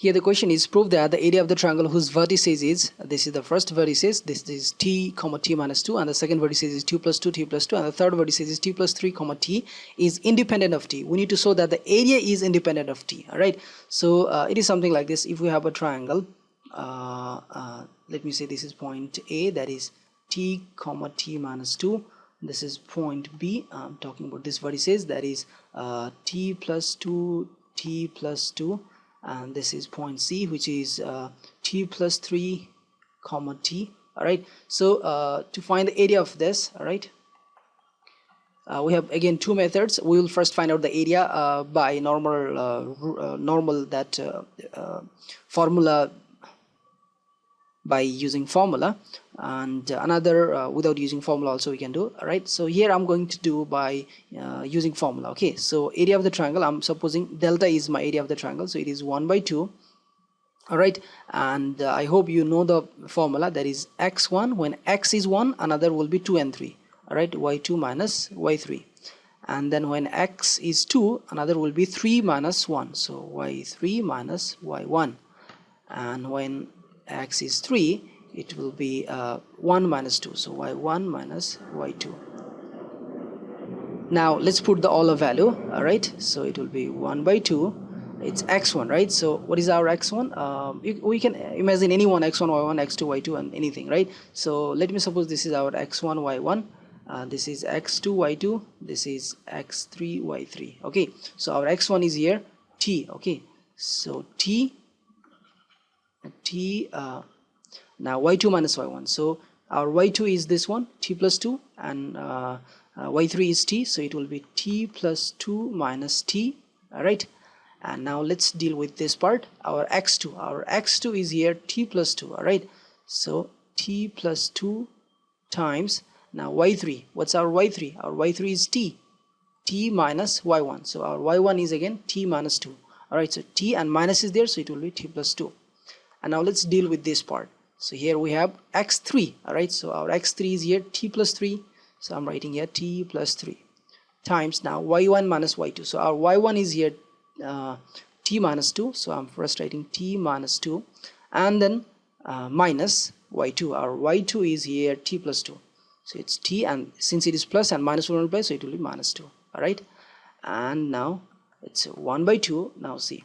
Here the question is, prove that the area of the triangle whose vertices is, this is the first vertices, this is t comma t minus 2, and the second vertices is 2 plus 2 t plus 2, and the third vertices is t plus 3 comma t, is independent of t. We need to show that the area is independent of t. Alright, so it is something like this. If we have a triangle, let me say this is point A, that is t comma t minus 2. This is point B. I'm talking about this vertices, that is t plus 2 t plus 2, and this is point C, which is t plus 3 comma t. Alright, so to find the area of this, alright, we have again two methods. We will first find out the area by normal that formula, by using formula, and another without using formula also we can do. Alright, so here I'm going to do by using formula. Okay, so area of the triangle, I'm supposing delta is my area of the triangle, so it is 1 by 2. Alright, and I hope you know the formula, that is x1. When x is 1, another will be 2 and 3. Alright, y2 minus y3, and then when x is 2, another will be 3 minus 1, so y3 minus y1, and when x is 3, it will be 1 minus 2, so y1 minus y2. Now let's put the Euler value. Alright, so it will be 1 by 2, it's x1, right? So what is our x1? We can imagine any one, x1, y1, x2, y2, and anything, right? So let me suppose this is our x1, y1, this is x2, y2, this is x3, y3. Okay, so our x1 is here t. Okay, so t now y2 minus y1, so our y2 is this one, t plus 2, and y3 is t, so it will be t plus 2 minus t. Alright, and now let's deal with this part, our x2 is here t plus 2. Alright, so t plus 2 times, now y3, what's our y3? Our y3 is t minus y1, so our y1 is again t minus 2. Alright, so t and minus is there, so it will be t plus 2. And now let's deal with this part. So here we have x3. Alright, so our x3 is here t plus 3, so I'm writing here t plus 3 times, now y1 minus y2, so our y1 is here t minus 2, so I'm first writing t minus 2, and then minus y2, our y2 is here t plus 2, so it's t, and since it is plus and minus will multiply, so it will be minus 2. Alright, and now it's 1 by 2. Now see,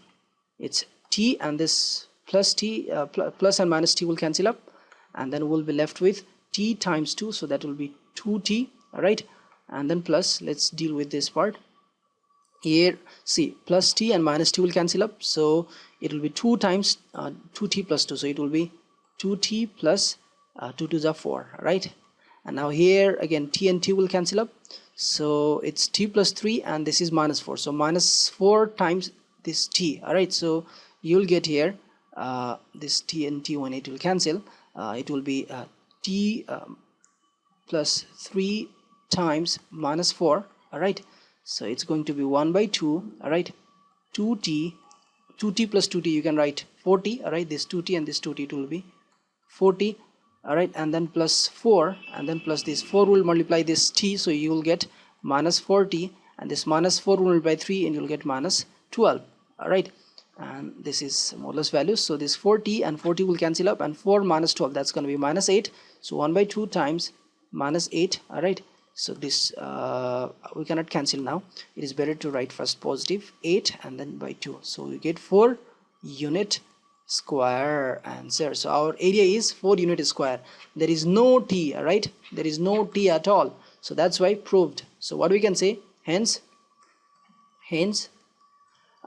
it's t, and this plus t, plus and minus t will cancel up, and then we'll be left with t times 2, so that will be 2t. Alright, and then plus, let's deal with this part. Here see, plus t and minus t will cancel up, so it will be 2 times 2t plus 2, so it will be 2t plus 2 to the 4. Right, and now here again t and t will cancel up, so it's t plus 3, and this is minus 4, so minus 4 times this t. Alright, so you'll get here this t and t, when it will cancel, it will be t plus 3 times minus 4. Alright, so it's going to be 1 by 2. Alright, 2t plus 2t, you can write 40. Alright, this 2t and this 2t, it will be 40. Alright, and then plus 4, and then plus this 4 will multiply this t, so you will get minus 40, and this minus 4 will multiply 3, and you'll get minus 12. Alright, and this is more or less values, so this 40 and 40 will cancel up, and 4 minus 12, that's going to be minus 8, so 1 by 2 times minus 8. Alright, so this we cannot cancel now, it is better to write first positive 8 and then by 2, so we get 4 unit square answer. So our area is 4 unit square. There is no t. Alright, there is no t at all, so that's why proved. So what we can say, hence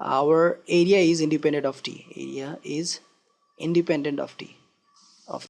our area is independent of t. Area is independent of t.